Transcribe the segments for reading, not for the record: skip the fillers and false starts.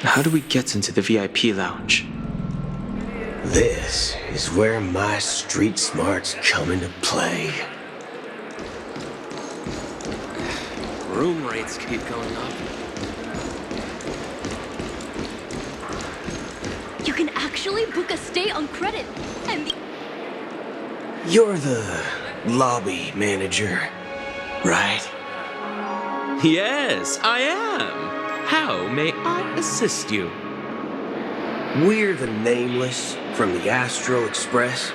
How do we get into the VIP lounge? This is where my street smarts come into play. Room rates keep going up. You can actually book a stay on credit, and You're the lobby manager, right? Yes, I am. How may I assist you? We're the Nameless from the Astro Express.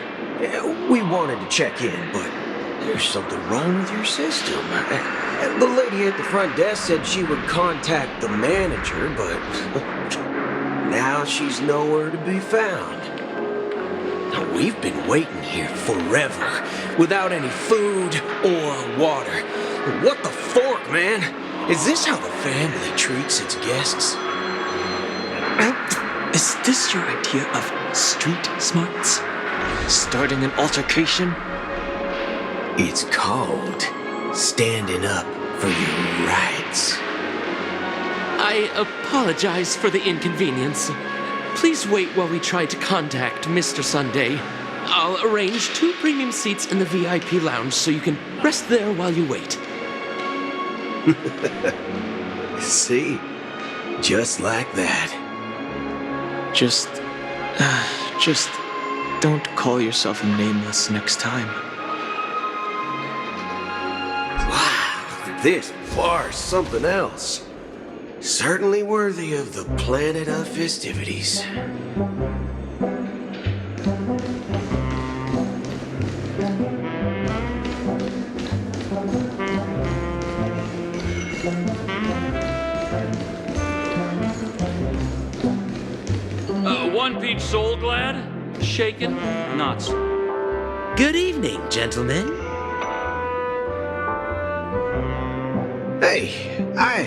We wanted to check in, but there's something wrong with your system. The lady at the front desk said she would contact the manager, but now she's nowhere to be found. Now, we've been waiting here forever, without any food or water. What the fork, man? Is this how the family treats its guests? Is this your idea of street smarts? Starting an altercation? It's called standing up for your rights. I apologize for the inconvenience. Please wait while we try to contact Mr. Sunday. I'll arrange 2 premium seats in the VIP lounge so you can rest there while you wait. See? Just like that. Just don't call yourself Nameless next time. Wow, this bar's something else. Certainly worthy of the planet of festivities. One peach soul glad, shaken, nuts. Good evening, gentlemen. Hey, I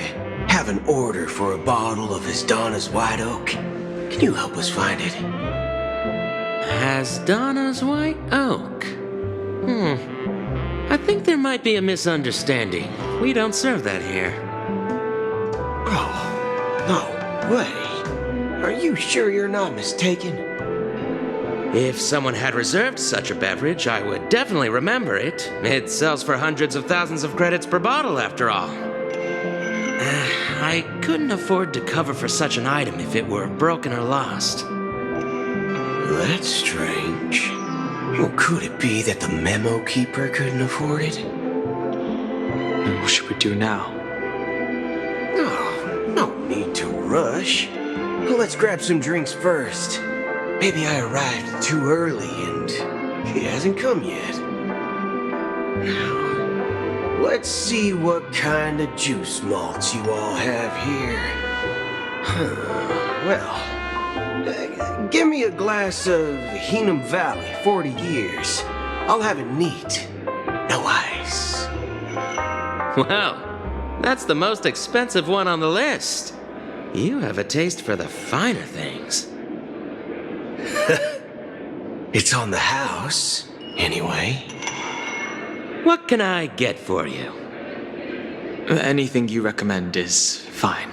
have an order for a bottle of Hasdana's White Oak. Can you help us find it? Hasdana's White Oak. I think there might be a misunderstanding. We don't serve that here. Oh, no way. Are you sure you're not mistaken? If someone had reserved such a beverage, I would definitely remember it. It sells for hundreds of thousands of credits per bottle, after all. I couldn't afford to cover for such an item if it were broken or lost. That's strange. Well, could it be that the memo keeper couldn't afford it? Then what should we do now? Oh, no need to rush. Well, let's grab some drinks first. Maybe I arrived too early and he hasn't come yet. Now, let's see what kind of juice malts you all have here. Well, give me a glass of Heenum Valley, 40 years. I'll have it neat. No ice. Wow, that's the most expensive one on the list. You have a taste for the finer things. It's on the house, anyway. What can I get for you? Anything you recommend is fine.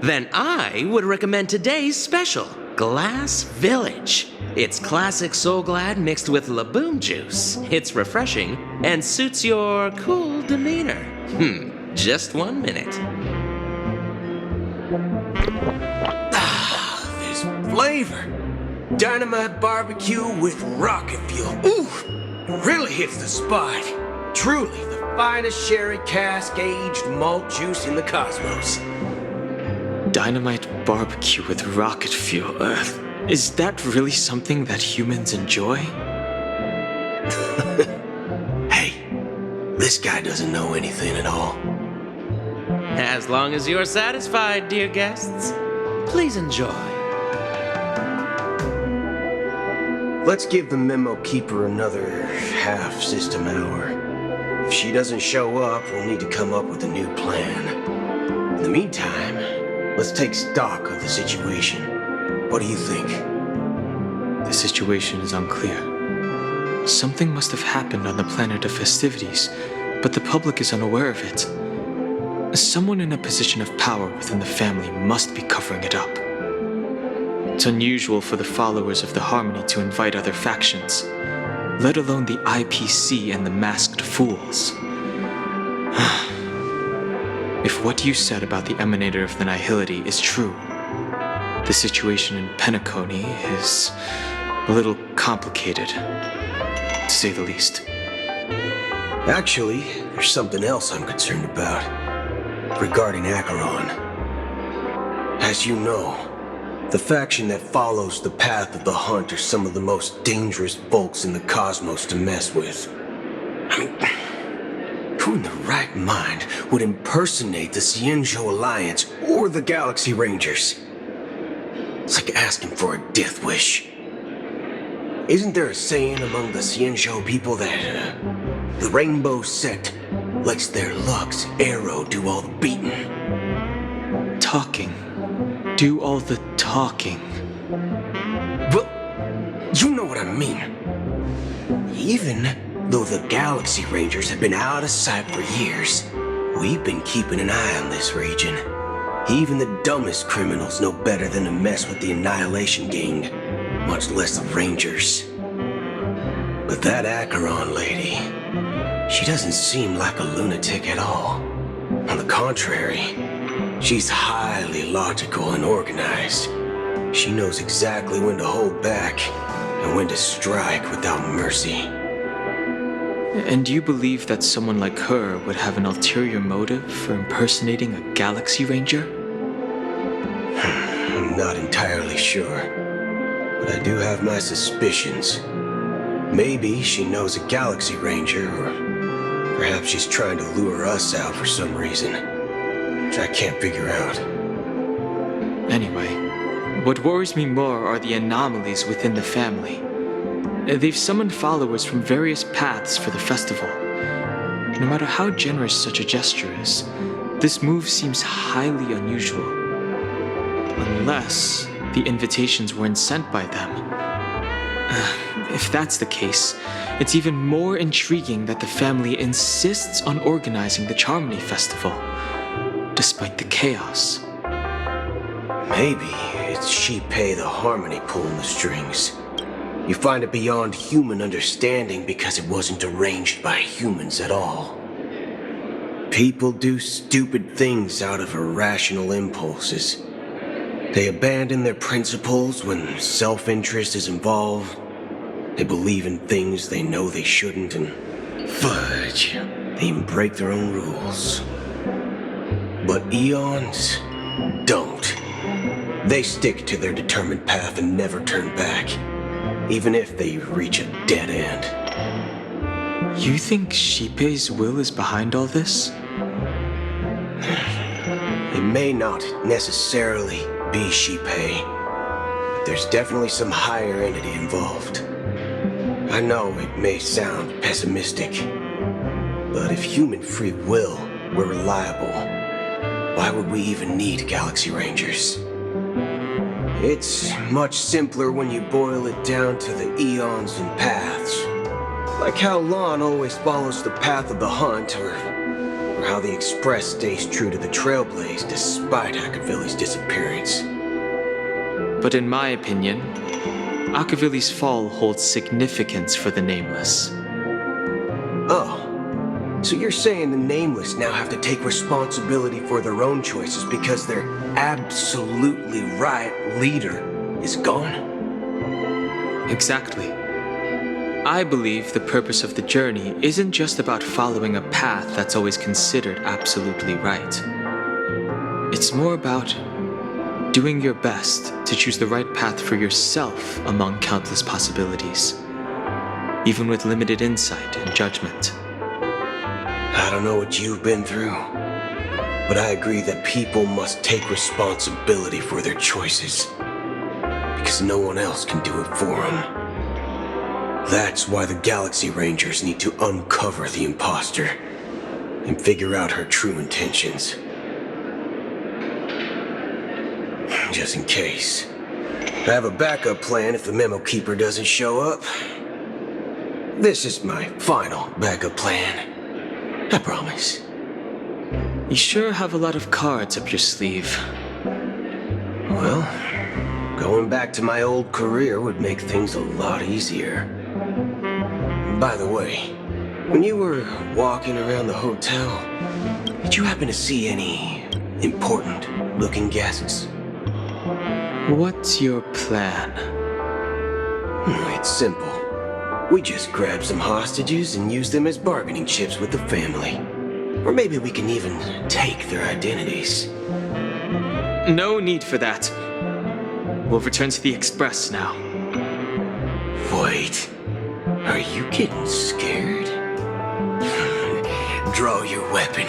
Then I would recommend today's special, Glass Village. It's classic Soul Glad mixed with Laboom juice. It's refreshing and suits your cool demeanor. Just 1 minute. Ah, this flavor. Dynamite barbecue with rocket fuel. Ooh, really hits the spot. Truly the finest sherry cask-aged malt juice in the cosmos. Dynamite barbecue with rocket fuel. Is that really something that humans enjoy? Hey, this guy doesn't know anything at all. As long as you're satisfied, dear guests, please enjoy. Let's give the memo keeper another half system hour. If she doesn't show up, we'll need to come up with a new plan. In the meantime, let's take stock of the situation. What do you think? The situation is unclear. Something must have happened on the planet of festivities, but the public is unaware of it. Someone in a position of power within the family must be covering it up. It's unusual for the followers of the Harmony to invite other factions, let alone the IPC and the Masked Fools. If what you said about the Emanator of the Nihility is true, the situation in Penacony is a little complicated, to say the least. Actually, there's something else I'm concerned about, regarding Acheron. As you know, the faction that follows the path of the Hunt are some of the most dangerous folks in the cosmos to mess with. I mean, who in the right mind would impersonate the Xianzhou Alliance or the Galaxy Rangers? It's like asking for a death wish. Isn't there a saying among the Xianzhou people that the Rainbow Sect lets their Lux arrow do all the beating? Talking. Do all the talking. Well, you know what I mean. Even though the Galaxy Rangers have been out of sight for years, we've been keeping an eye on this region. Even the dumbest criminals know better than to mess with the Annihilation Gang, much less the Rangers. But that Acheron lady, she doesn't seem like a lunatic at all. On the contrary, she's highly logical and organized. She knows exactly when to hold back and when to strike without mercy. And you believe that someone like her would have an ulterior motive for impersonating a Galaxy Ranger? I'm not entirely sure, but I do have my suspicions. Maybe she knows a Galaxy Ranger, or perhaps she's trying to lure us out for some reason, which I can't figure out. Anyway, what worries me more are the anomalies within the family. They've summoned followers from various paths for the festival. No matter how generous such a gesture is, this move seems highly unusual. Unless the invitations weren't sent by them. If that's the case, it's even more intriguing that the family insists on organizing the Charmony Festival, despite the chaos. Maybe it's Shipei the Harmony pulling the strings. You find it beyond human understanding because it wasn't arranged by humans at all. People do stupid things out of irrational impulses. They abandon their principles when self-interest is involved. They believe in things they know they shouldn't, and fudge, they even break their own rules. But Eons don't. They stick to their determined path and never turn back, even if they reach a dead end. You think Shipei's will is behind all this? It may not necessarily be Shipei, but there's definitely some higher entity involved. I know it may sound pessimistic, but if human free will were reliable, why would we even need Galaxy Rangers? It's much simpler when you boil it down to the eons and paths. Like how Lon always follows the path of the Hunt, or how the Express stays true to the Trailblaze despite Akavili's disappearance. But in my opinion, Akavili's fall holds significance for the Nameless. Oh, so you're saying the Nameless now have to take responsibility for their own choices because their absolutely right leader is gone? Exactly. I believe the purpose of the journey isn't just about following a path that's always considered absolutely right. It's more about doing your best to choose the right path for yourself among countless possibilities, even with limited insight and judgment. I don't know what you've been through, but I agree that people must take responsibility for their choices, because no one else can do it for them. That's why the Galaxy Rangers need to uncover the imposter and figure out her true intentions. Just in case. I have a backup plan if the Memo Keeper doesn't show up. This is my final backup plan. I promise. You sure have a lot of cards up your sleeve. Well, going back to my old career would make things a lot easier. By the way, when you were walking around the hotel, did you happen to see any important-looking guests? What's your plan? It's simple. We just grab some hostages and use them as bargaining chips with the family. Or maybe we can even take their identities. No need for that. We'll return to the Express now. Wait, are you getting scared? Draw your weapon.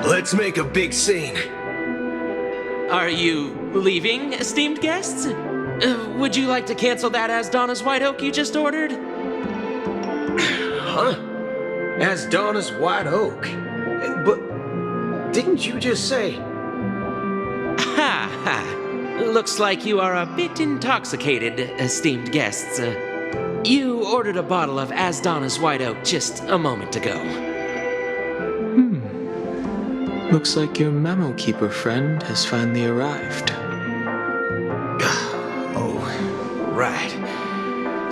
Let's make a big scene. Are you leaving, esteemed guests? Would you like to cancel that As Donna's White Oak you just ordered? Huh? As Donna's White Oak? But didn't you just say... Ha ha! Looks like you are a bit intoxicated, esteemed guests. You ordered a bottle of As Donna's White Oak just a moment ago. Looks like your memo keeper friend has finally arrived. Oh, right.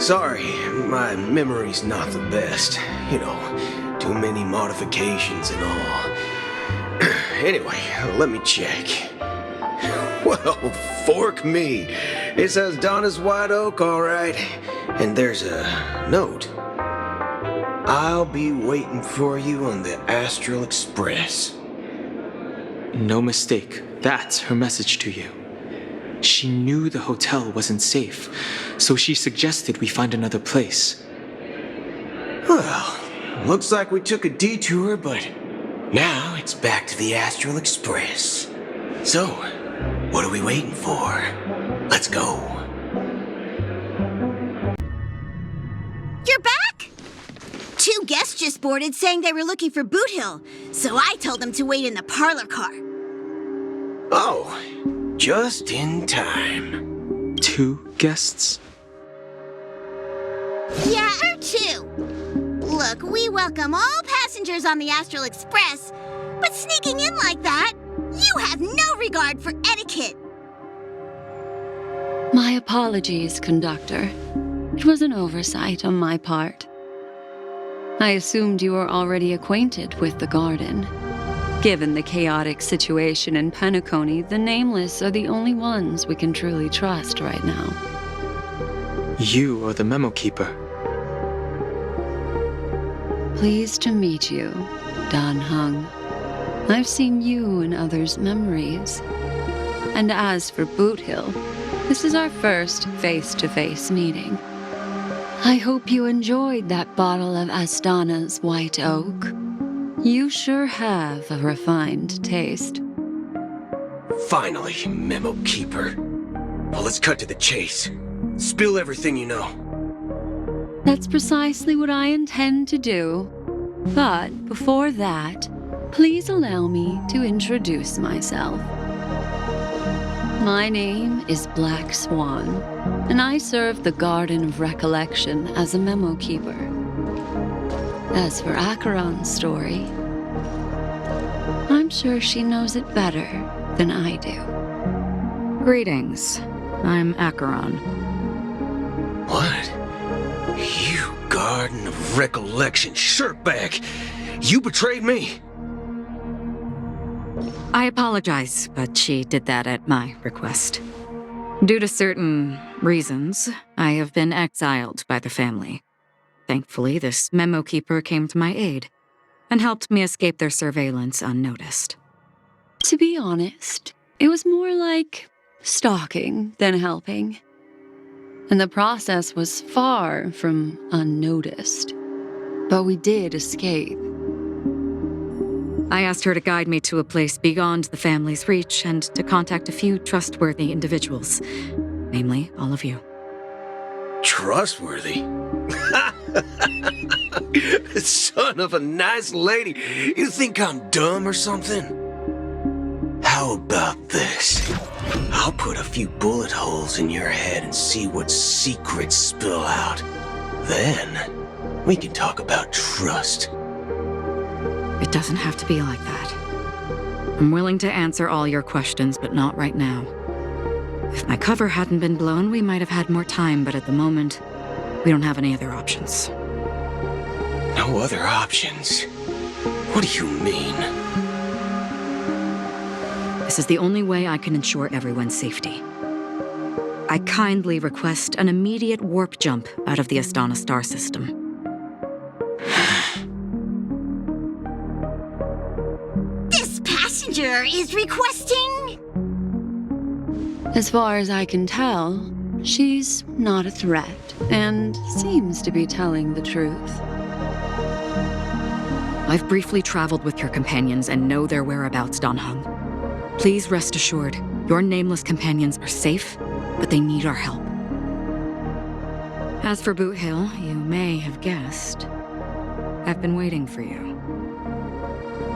Sorry, my memory's not the best. You know, too many modifications and all. Anyway, let me check. Well, fork me. It says Donna's White Oak, all right. And there's a note. I'll be waiting for you on the Astral Express. No mistake. That's her message to you. She knew the hotel wasn't safe, so she suggested we find another place. Well, looks like we took a detour, but now it's back to the Astral Express. So, what are we waiting for? Let's go. You're back? Two guests just boarded saying they were looking for Boot Hill, so I told them to wait in the parlor car. Oh, just in time. 2 guests? Yeah, or 2. Look, we welcome all passengers on the Astral Express, but sneaking in like that, you have no regard for etiquette. My apologies, conductor. It was an oversight on my part. I assumed you were already acquainted with the garden. Given the chaotic situation in Penacony, the Nameless are the only ones we can truly trust right now. You are the memo keeper. Pleased to meet you, Dan Hung. I've seen you in others' memories. And as for Boot Hill, this is our first face-to-face meeting. I hope you enjoyed that bottle of Astana's White Oak. You sure have a refined taste. Finally, Memo Keeper. Well, let's cut to the chase. Spill everything you know. That's precisely what I intend to do. But before that, please allow me to introduce myself. My name is Black Swan, and I serve the Garden of Recollection as a memo keeper. As for Acheron's story, I'm sure she knows it better than I do. Greetings. I'm Acheron. What? You Garden of Recollection shirtbag! You betrayed me! I apologize, but she did that at my request. Due to certain reasons, I have been exiled by the family. Thankfully, this memo keeper came to my aid and helped me escape their surveillance unnoticed. To be honest, it was more like stalking than helping. And the process was far from unnoticed. But we did escape. I asked her to guide me to a place beyond the family's reach and to contact a few trustworthy individuals, namely all of you. Trustworthy? Son of a nice lady. You think I'm dumb or something? How about this? I'll put a few bullet holes in your head and see what secrets spill out. Then, we can talk about trust. It doesn't have to be like that. I'm willing to answer all your questions, but not right now. If my cover hadn't been blown, we might have had more time, but at the moment, we don't have any other options. No other options? What do you mean? This is the only way I can ensure everyone's safety. I kindly request an immediate warp jump out of the Astana star system. This passenger is requesting... As far as I can tell, she's not a threat and seems to be telling the truth. I've briefly traveled with your companions and know their whereabouts, Dan Heng. Please rest assured, your nameless companions are safe, but they need our help. As for Boot Hill, you may have guessed, I've been waiting for you.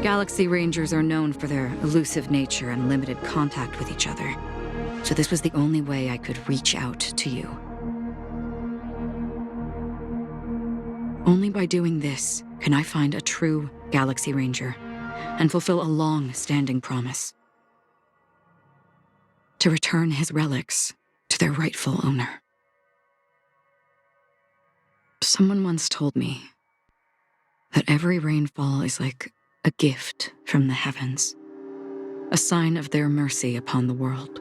Galaxy Rangers are known for their elusive nature and limited contact with each other, so this was the only way I could reach out to you. Only by doing this can I find a true Galaxy Ranger and fulfill a long-standing promise. To return his relics to their rightful owner. Someone once told me that every rainfall is like a gift from the heavens, a sign of their mercy upon the world.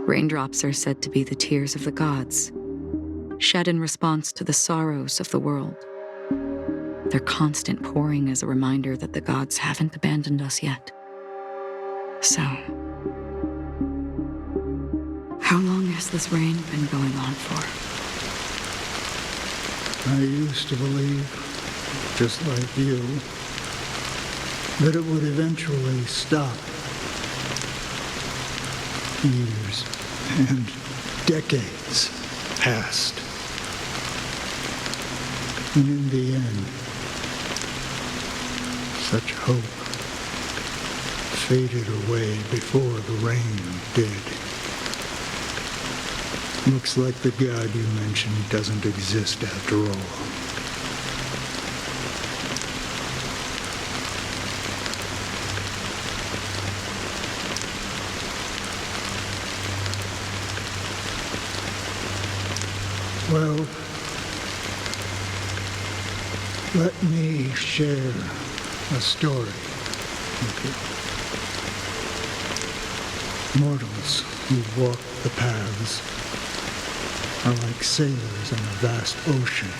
Raindrops are said to be the tears of the gods, shed in response to the sorrows of the world. Their constant pouring is a reminder that the gods haven't abandoned us yet. So, how long has this rain been going on for? I used to believe, just like you, that it would eventually stop. Years and decades passed. And in the end, such hope faded away before the rain did. Looks like the god you mentioned doesn't exist after all. Well, let me share a story with you. Mortals who walk the paths are like sailors in a vast ocean,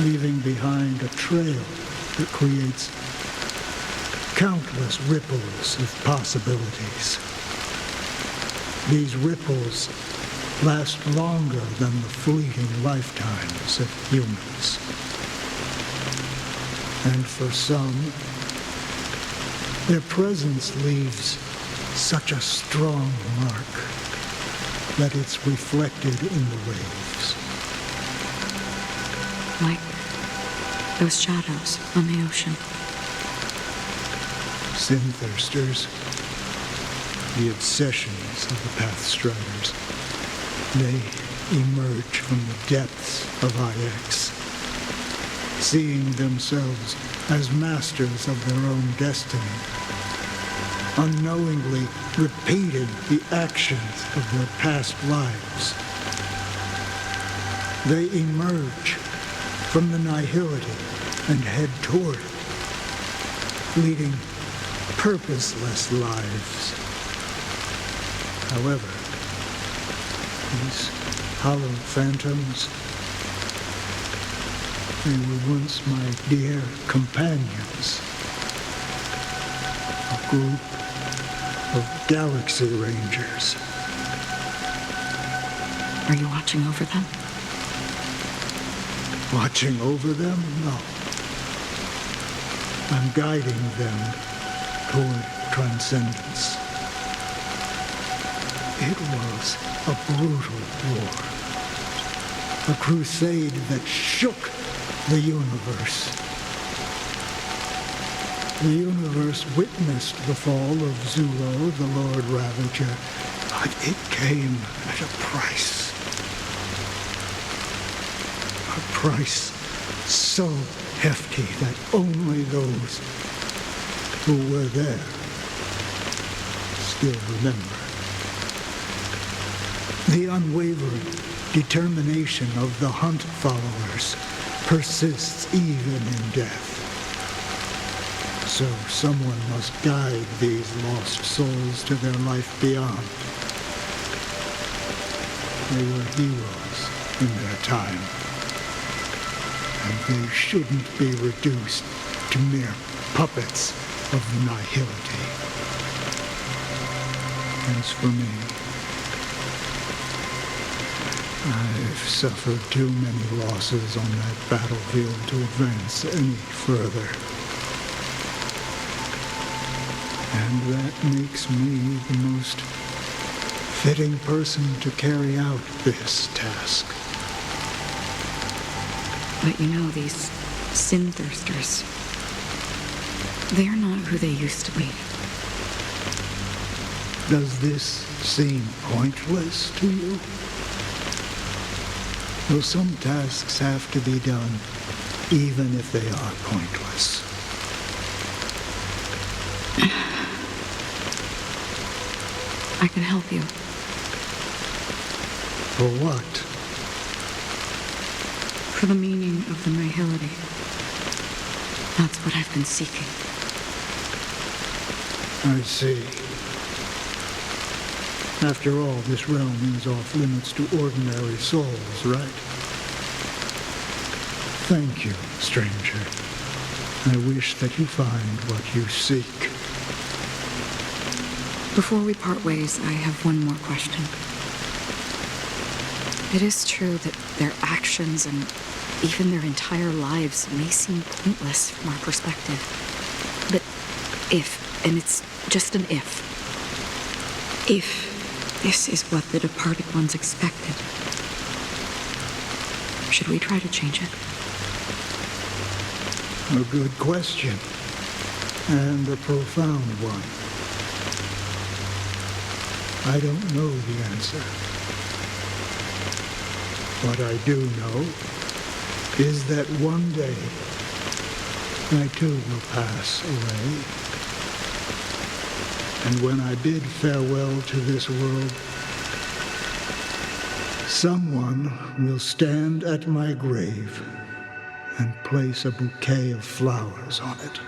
leaving behind a trail that creates countless ripples of possibilities. These ripples last longer than the fleeting lifetimes of humans. And for some, their presence leaves such a strong mark that it's reflected in the waves. Like those shadows on the ocean. Sin-thirsters, the obsessions of the Pathstriders. They emerge from the depths of IX, seeing themselves as masters of their own destiny, unknowingly repeating the actions of their past lives. They emerge from the nihility and head toward it, leading purposeless lives. However, these hollow phantoms, they were once my dear companions. A group of Galaxy Rangers. Are you watching over them? Watching over them? No. I'm guiding them toward transcendence. It was a brutal war. A crusade that shook the universe. The universe witnessed the fall of Zulo, the Lord Ravager, but it came at a price. A price so hefty that only those who were there still remember. The unwavering determination of the Hunt followers persists even in death. So someone must guide these lost souls to their life beyond. They were heroes in their time, and they shouldn't be reduced to mere puppets of nihility. As for me, I've suffered too many losses on that battlefield to advance any further. And that makes me the most fitting person to carry out this task. But you know, these sin thirsters, they're not who they used to be. Does this seem pointless to you? Well, some tasks have to be done, even if they are pointless. I can help you. For what? For the meaning of the nihility. That's what I've been seeking. I see. After all, this realm is off limits to ordinary souls, right? Thank you, stranger. I wish that you find what you seek. Before we part ways, I have one more question. It is true that their actions and even their entire lives may seem pointless from our perspective. But if, and it's just an if this is what the departed ones expected, should we try to change it? A good question, and a profound one. I don't know the answer. What I do know is that one day I too will pass away. And when I bid farewell to this world, someone will stand at my grave and place a bouquet of flowers on it.